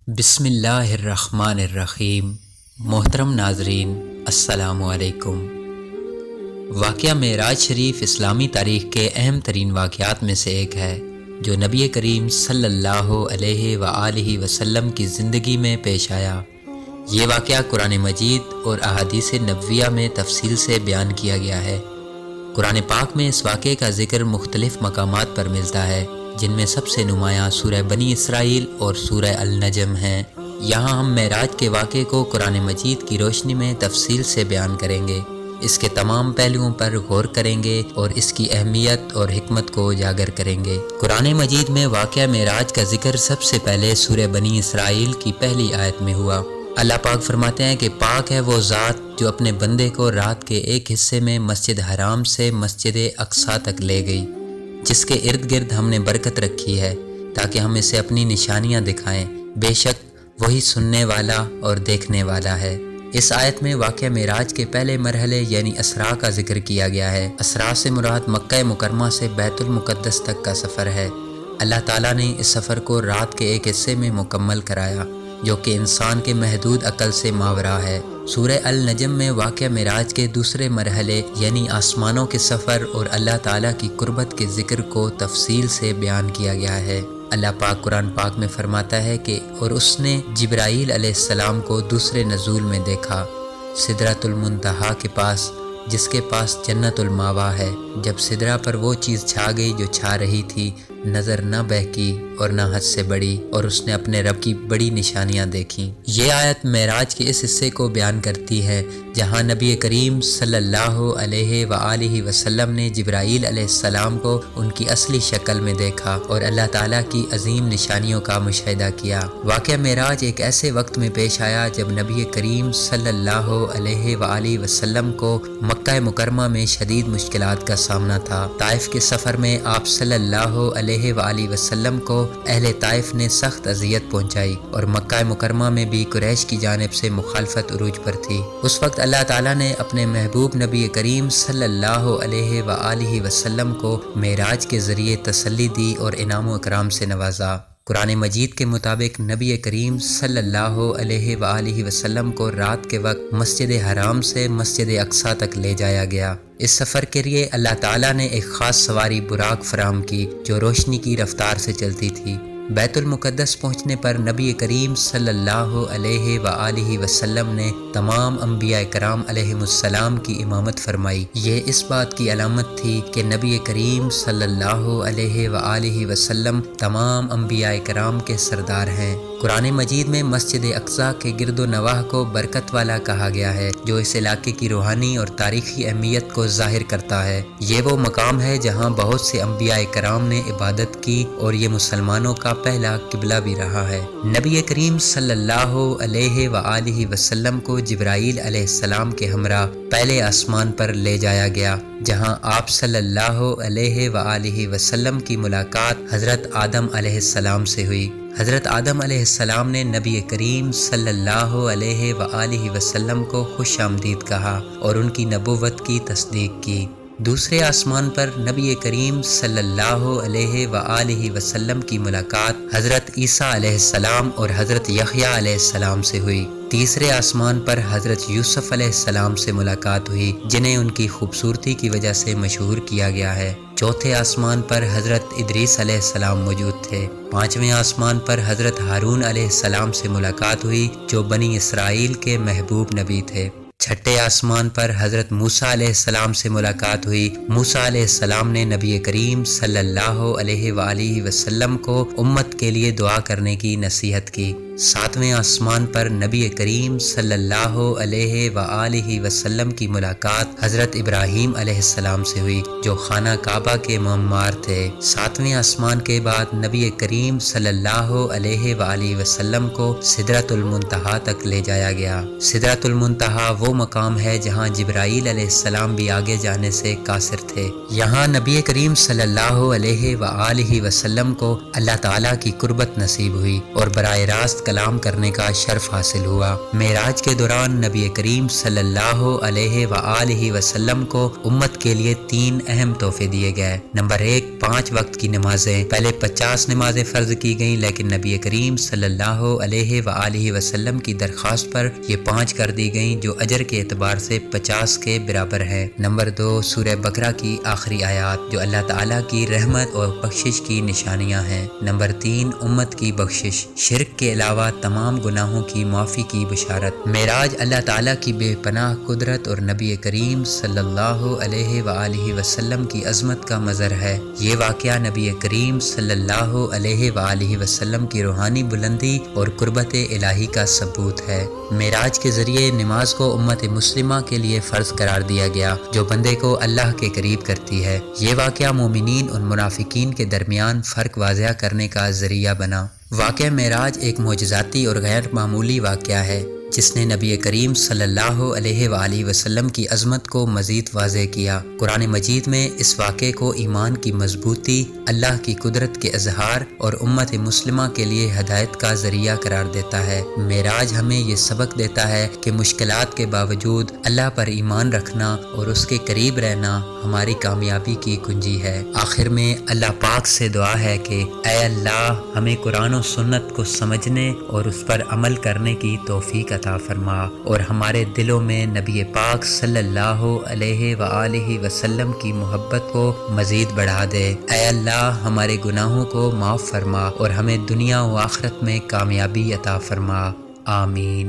بسم اللہ الرحمن الرحیم۔ محترم ناظرین، السلام علیکم۔ واقعہ معراج شریف اسلامی تاریخ کے اہم ترین واقعات میں سے ایک ہے جو نبی کریم صلی اللہ علیہ وآلہ وسلم کی زندگی میں پیش آیا۔ یہ واقعہ قرآن مجید اور احادیث نبویہ میں تفصیل سے بیان کیا گیا ہے۔ قرآن پاک میں اس واقعے کا ذکر مختلف مقامات پر ملتا ہے، جن میں سب سے نمایاں سورہ بنی اسرائیل اور سورہ النجم ہیں۔ یہاں ہم معراج کے واقعے کو قرآن مجید کی روشنی میں تفصیل سے بیان کریں گے، اس کے تمام پہلوؤں پر غور کریں گے اور اس کی اہمیت اور حکمت کو اجاگر کریں گے۔ قرآن مجید میں واقعہ معراج کا ذکر سب سے پہلے سورہ بنی اسرائیل کی پہلی آیت میں ہوا۔ اللہ پاک فرماتے ہیں کہ پاک ہے وہ ذات جو اپنے بندے کو رات کے ایک حصے میں مسجد حرام سے مسجد اقصیٰ تک لے گئی، جس کے ارد گرد ہم نے برکت رکھی ہے تاکہ ہم اسے اپنی نشانیاں دکھائیں۔ بے شک وہی سننے والا اور دیکھنے والا ہے۔ اس آیت میں واقعہ معراج کے پہلے مرحلے یعنی اسراء کا ذکر کیا گیا ہے۔ اسراء سے مراد مکہ مکرمہ سے بیت المقدس تک کا سفر ہے۔ اللہ تعالیٰ نے اس سفر کو رات کے ایک حصے میں مکمل کرایا، جو کہ انسان کے محدود عقل سے ماورا ہے۔ سورہ النجم میں واقعہ معراج کے دوسرے مرحلے یعنی آسمانوں کے سفر اور اللہ تعالیٰ کی قربت کے ذکر کو تفصیل سے بیان کیا گیا ہے۔ اللہ پاک قرآن پاک میں فرماتا ہے کہ اور اس نے جبرائیل علیہ السلام کو دوسرے نزول میں دیکھا، سدرۃ المنتہا کے پاس، جس کے پاس جنت الماوا ہے۔ جب سدرہ پر وہ چیز چھا گئی جو چھا رہی تھی، نظر نہ بہکی اور نہ حد سے بڑی، اور اس نے اپنے رب کی بڑی نشانیاں دیکھیں۔ یہ آیت معراج کے اس حصے کو بیان کرتی ہے جہاں نبی کریم صلی اللہ علیہ وآلہ وسلم نے جبرائیل علیہ السلام کو ان کی اصلی شکل میں دیکھا اور اللہ تعالیٰ کی عظیم نشانیوں کا مشاہدہ کیا۔ واقعہ معراج ایک ایسے وقت میں پیش آیا جب نبی کریم صلی اللہ علیہ وآلہ وسلم کو مکہ مکرمہ میں شدید مشکلات کا سامنا تھا۔ طائف کے سفر میں آپ صلی اللہ علیہ وآلہ وسلم کو اہل طائف نے سخت اذیت پہنچائی اور مکہ مکرمہ میں بھی قریش کی جانب سے مخالفت عروج پر تھی۔ اس وقت اللہ تعالیٰ نے اپنے محبوب نبی کریم صلی اللہ علیہ وآلہ وسلم کو معراج کے ذریعے تسلی دی اور انعام و اکرام سے نوازا۔ قرآن مجید کے مطابق نبی کریم صلی اللہ علیہ وآلہ وسلم کو رات کے وقت مسجد حرام سے مسجد اقصیٰ تک لے جایا گیا۔ اس سفر کے لیے اللہ تعالیٰ نے ایک خاص سواری براق فراہم کی جو روشنی کی رفتار سے چلتی تھی۔ بیت المقدس پہنچنے پر نبی کریم صلی اللہ علیہ وآلہ وسلم نے تمام انبیاء کرام علیہم السلام کی امامت فرمائی۔ یہ اس بات کی علامت تھی کہ نبی کریم صلی اللہ علیہ وآلہ وسلم تمام انبیاء کرام کے سردار ہیں۔ قرآن مجید میں مسجد اقصیٰ کے گرد و نواح کو برکت والا کہا گیا ہے، جو اس علاقے کی روحانی اور تاریخی اہمیت کو ظاہر کرتا ہے۔ یہ وہ مقام ہے جہاں بہت سے انبیاء کرام نے عبادت کی اور یہ مسلمانوں کا پہلا قبلہ بھی رہا ہے۔ نبی کریم صلی اللہ علیہ وآلہ وسلم کو جبرائیل علیہ السلام کے ہمراہ پہلے آسمان پر لے جایا گیا، جہاں آپ صلی اللہ علیہ وآلہ وسلم کی ملاقات حضرت آدم علیہ السلام سے ہوئی۔ حضرت آدم علیہ السلام نے نبی کریم صلی اللہ علیہ وآلہ وسلم کو خوش آمدید کہا اور ان کی نبوت کی تصدیق کی۔ دوسرے آسمان پر نبی کریم صلی اللہ علیہ وآلہ وسلم کی ملاقات حضرت عیسیٰ علیہ السلام اور حضرت یحییٰ علیہ السلام سے ہوئی۔ تیسرے آسمان پر حضرت یوسف علیہ السلام سے ملاقات ہوئی، جنہیں ان کی خوبصورتی کی وجہ سے مشہور کیا گیا ہے۔ چوتھے آسمان پر حضرت ادریس علیہ السلام موجود تھے۔ پانچویں آسمان پر حضرت ہارون علیہ السلام سے ملاقات ہوئی، جو بنی اسرائیل کے محبوب نبی تھے۔ چھٹے آسمان پر حضرت موسیٰ علیہ السلام سے ملاقات ہوئی۔ موسیٰ علیہ السلام نے نبی کریم صلی اللہ علیہ وآلہ وسلم کو امت کے لیے دعا کرنے کی نصیحت کی۔ ساتویں آسمان پر نبی کریم صلی اللہ علیہ وآلہ وسلم کی ملاقات حضرت ابراہیم علیہ السلام سے ہوئی، جو خانہ کعبہ کے معمار تھے۔ ساتویں آسمان کے بعد نبی کریم صلی اللہ علیہ وآلہ وسلم کو سدرۃ المنتہا تک لے جایا گیا۔ سدرۃ المنتہا وہ مقام ہے جہاں جبرائیل علیہ السلام بھی آگے جانے سے قاصر تھے۔ یہاں نبی کریم صلی اللہ علیہ وآلہ وسلم کو اللہ تعالیٰ کی قربت نصیب ہوئی اور براہ راست کلام کرنے کا شرف حاصل ہوا۔ معراج کے دوران نبی کریم صلی اللہ علیہ وآلہ وسلم کو امت کے لیے 3 اہم تحفے دیے گئے۔ نمبر 1، 5 وقت کی نمازیں۔ پہلے 50 نمازیں فرض کی گئیں، لیکن نبی کریم صلی اللہ علیہ وآلہ وسلم کی درخواست پر یہ 5 کر دی گئیں، جو اجر کے اعتبار سے 50 کے برابر ہے۔ نمبر 2، سورہ بقرہ کی آخری آیات، جو اللہ تعالیٰ کی رحمت اور بخشش کی نشانیاں ہیں۔ نمبر 3، امت کی بخشش، شرک کے علاوہ تمام گناہوں کی معافی کی بشارت۔ معراج اللہ تعالیٰ کی بے پناہ قدرت اور نبی کریم صلی اللہ علیہ وآلہ وسلم کی عظمت کا مظہر ہے۔ یہ واقعہ نبی کریم صلی اللہ علیہ وآلہ وسلم کی روحانی بلندی اور قربت الہی کا ثبوت ہے۔ معراج کے ذریعے نماز کو امت مسلمہ کے لیے فرض قرار دیا گیا، جو بندے کو اللہ کے قریب کرتی ہے۔ یہ واقعہ مومنین اور منافقین کے درمیان فرق واضح کرنے کا ذریعہ بنا۔ واقعہ معراج ایک معجزاتی اور غیر معمولی واقعہ ہے، جس نے نبی کریم صلی اللہ علیہ وآلہ وسلم کی عظمت کو مزید واضح کیا۔ قرآن مجید میں اس واقعے کو ایمان کی مضبوطی، اللہ کی قدرت کے اظہار اور امت مسلمہ کے لیے ہدایت کا ذریعہ قرار دیتا ہے۔ معراج ہمیں یہ سبق دیتا ہے کہ مشکلات کے باوجود اللہ پر ایمان رکھنا اور اس کے قریب رہنا ہماری کامیابی کی کنجی ہے۔ آخر میں اللہ پاک سے دعا ہے کہ اے اللہ، ہمیں قرآن و سنت کو سمجھنے اور اس پر عمل کرنے کی توفیق عطا فرما، اور ہمارے دلوں میں نبی پاک صلی اللہ علیہ وآلہ وسلم کی محبت کو مزید بڑھا دے۔ اے اللہ، ہمارے گناہوں کو معاف فرما اور ہمیں دنیا و آخرت میں کامیابی عطا فرما۔ آمین۔